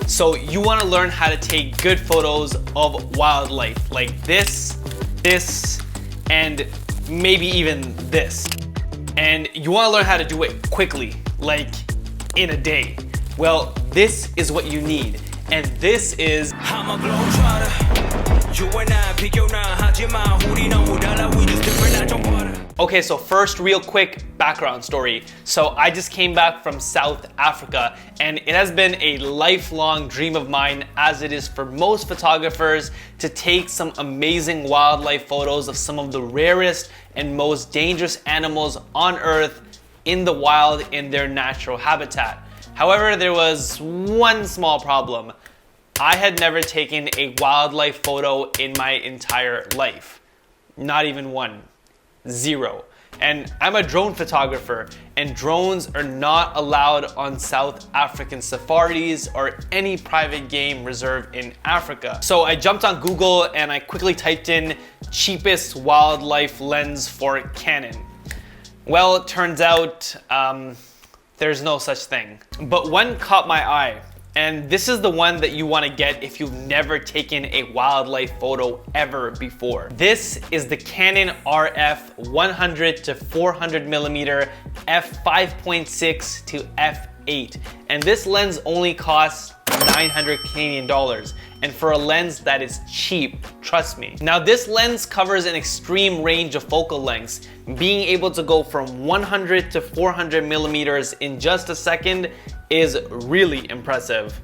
So you want to learn how to take good photos of wildlife like this, and maybe even this. And you want to learn how to do it quickly, like in a day. Well, this is what you need. And this is okay, so first, real quick background story. So I just came back from South Africa, and it has been a lifelong dream of mine, as it is for most photographers, to take some amazing wildlife photos of some of the rarest and most dangerous animals on Earth in the wild in their natural habitat. However, there was one small problem. I had never taken a wildlife photo in my entire life. Not even one. Zero. And I'm a drone photographer, and drones are not allowed on South African safaris or any private game reserve in Africa. So I jumped on Google and I quickly typed in cheapest wildlife lens for Canon. Well, it turns out there's no such thing. But one caught my eye, and this is the one that you want to get if you've never taken a wildlife photo ever before. This is the Canon RF 100 to 400 millimeter f5.6 to f8. And this lens only costs 900 Canadian dollars. And for a lens that is cheap, trust me. Now this lens covers an extreme range of focal lengths. Being able to go from 100 to 400 millimeters in just a second is really impressive.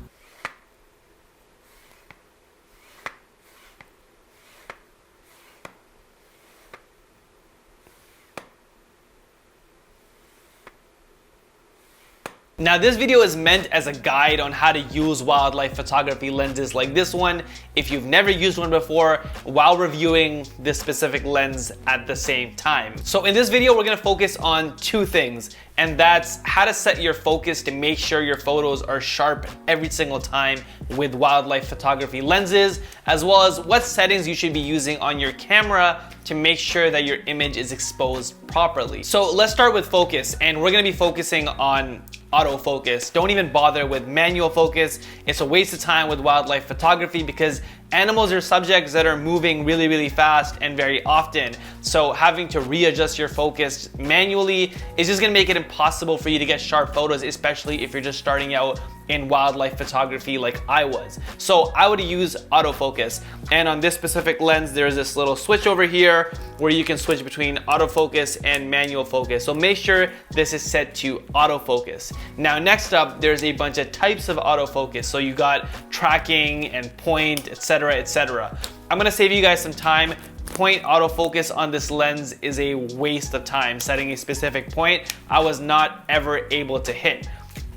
Now this video is meant as a guide on how to use wildlife photography lenses like this one if you've never used one before, while reviewing this specific lens at the same time. So in this video we're going to focus on two things, and that's how to set your focus to make sure your photos are sharp every single time with wildlife photography lenses, as well as what settings you should be using on your camera to make sure that your image is exposed properly. So let's start with focus, and we're going to be focusing on autofocus. Don't even bother with manual focus. It's a waste of time with wildlife photography because animals are subjects that are moving really, really fast and very often. So having to readjust your focus manually is just gonna make it impossible for you to get sharp photos, especially if you're just starting out in wildlife photography like I was. So I would use autofocus. And on this specific lens, there's this little switch over here where you can switch between autofocus and manual focus. So make sure this is set to autofocus. Now, next up, there's a bunch of types of autofocus. So you got tracking and point, etc., etc. I'm gonna save you guys some time. Point autofocus on this lens is a waste of time. Setting a specific point, I was not ever able to hit.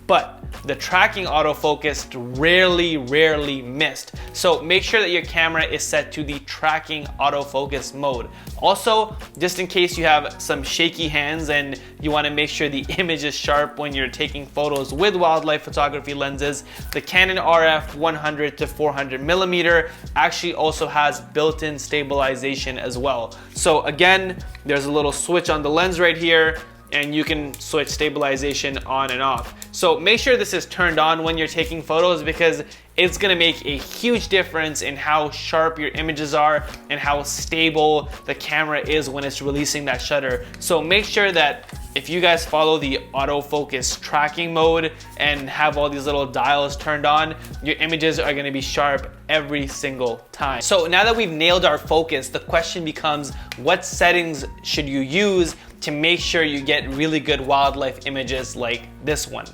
But the tracking autofocus rarely missed. So make sure that your camera is set to the tracking autofocus mode. Also, just in case you have some shaky hands and you want to make sure the image is sharp when you're taking photos with wildlife photography lenses, the Canon RF 100 to 400 millimeter actually also has built-in stabilization as well. So again, there's a little switch on the lens right here, and you can switch stabilization on and off. So make sure this is turned on when you're taking photos, because it's gonna make a huge difference in how sharp your images are and how stable the camera is when it's releasing that shutter. So make sure that if you guys follow the autofocus tracking mode and have all these little dials turned on, your images are gonna be sharp every single time. So now that we've nailed our focus, the question becomes, what settings should you use to make sure you get really good wildlife images like this one?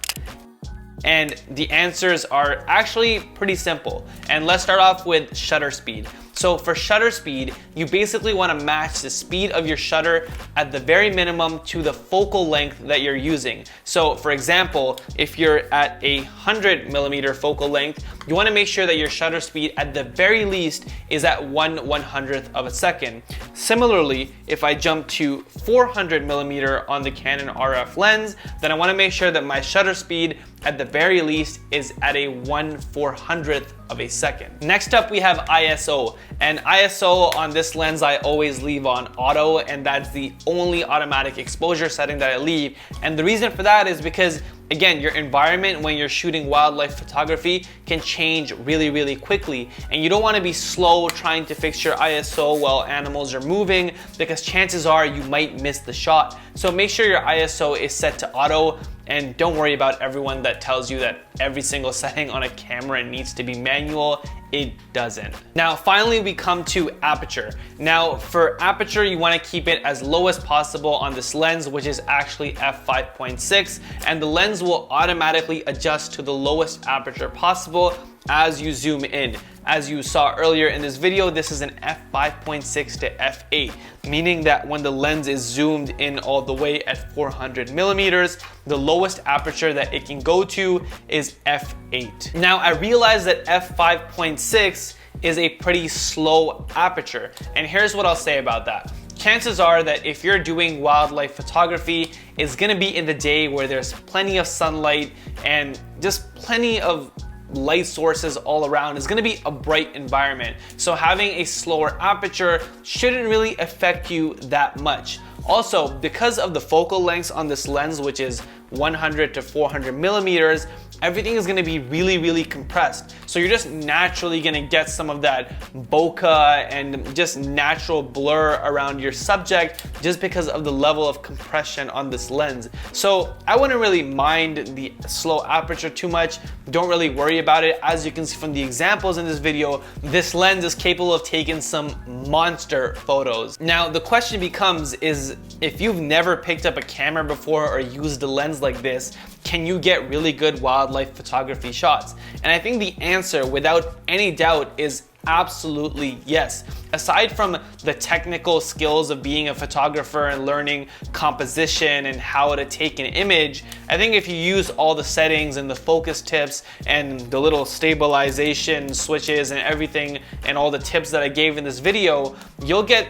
And the answers are actually pretty simple. And let's start off with shutter speed. So for shutter speed, you basically want to match the speed of your shutter at the very minimum to the focal length that you're using. So for example, if you're at 100 millimeter focal length, you want to make sure that your shutter speed at the very least is at 1/100th of a second. Similarly, if I jump to 400 millimeter on the Canon RF lens, then I want to make sure that my shutter speed at the very least is at a 1/400th of a second. Next up, we have ISO. And ISO on this lens, I always leave on auto, and that's the only automatic exposure setting that I leave. And the reason for that is because again, your environment when you're shooting wildlife photography can change really quickly, and you don't want to be slow trying to fix your ISO while animals are moving, because chances are you might miss the shot. So make sure your ISO is set to auto, and don't worry about everyone that tells you that every single setting on a camera needs to be manual. It doesn't. Now finally we come to aperture. Now for aperture, you want to keep it as low as possible on this lens, which is actually f5.6, and the lens will automatically adjust to the lowest aperture possible as you zoom in. As you saw earlier in this video, this is an f5.6 to f8, meaning that when the lens is zoomed in all the way at 400 millimeters, the lowest aperture that it can go to is f8. Now I realize that f5.6 is a pretty slow aperture, and here's what I'll say about that. Chances are that if you're doing wildlife photography, it's gonna be in the day where there's plenty of sunlight and just plenty of light sources all around. Is going to be a bright environment. So having a slower aperture shouldn't really affect you that much. Also, because of the focal lengths on this lens, which is 100 to 400 millimeters, everything is going to be really compressed. So you're just naturally going to get some of that bokeh and just natural blur around your subject just because of the level of compression on this lens. So I wouldn't really mind the slow aperture too much. Don't really worry about it. As you can see from the examples in this video, this lens is capable of taking some monster photos. Now the question becomes is, if you've never picked up a camera before or used a lens like this, can you get really good wildlife photography shots? And I think the answer, without any doubt, is absolutely yes. Aside from the technical skills of being a photographer and learning composition and how to take an image, I think if you use all the settings and the focus tips and the little stabilization switches and everything and all the tips that I gave in this video, you'll get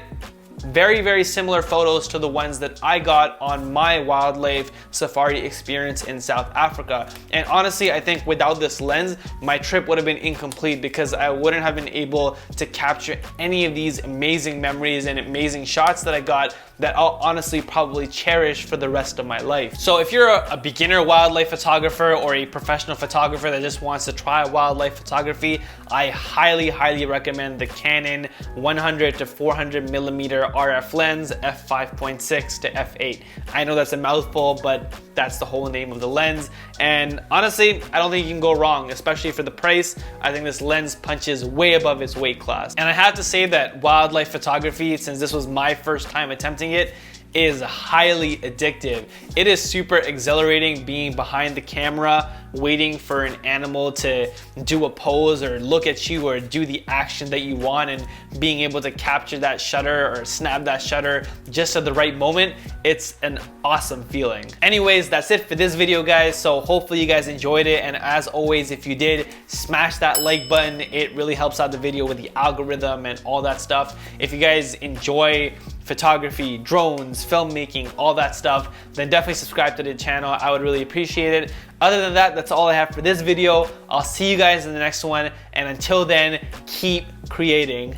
very similar photos to the ones that I got on my wildlife safari experience in South Africa. And honestly, I think without this lens, my trip would have been incomplete because I wouldn't have been able to capture any of these amazing memories and amazing shots that I got that I'll honestly probably cherish for the rest of my life. So if you're a beginner wildlife photographer or a professional photographer that just wants to try wildlife photography, I highly recommend the Canon 100 to 400 millimeter RF lens, f5.6 to f8. I know that's a mouthful, but that's the whole name of the lens. And honestly, I don't think you can go wrong, especially for the price. I think this lens punches way above its weight class. And I have to say that wildlife photography, since this was my first time attempting it, is highly addictive. It is super exhilarating being behind the camera, waiting for an animal to do a pose or look at you or do the action that you want, and being able to capture that shutter or snap that shutter just at the right moment. It's an awesome feeling. Anyways, that's it for this video, guys. So hopefully you guys enjoyed it, and as always, if you did, smash that like button. It really helps out the video with the algorithm and all that stuff. If you guys enjoy photography, drones, filmmaking, all that stuff, then definitely subscribe to the channel. I would really appreciate it. Other than that, that's all I have for this video. I'll see you guys in the next one, and until then, keep creating.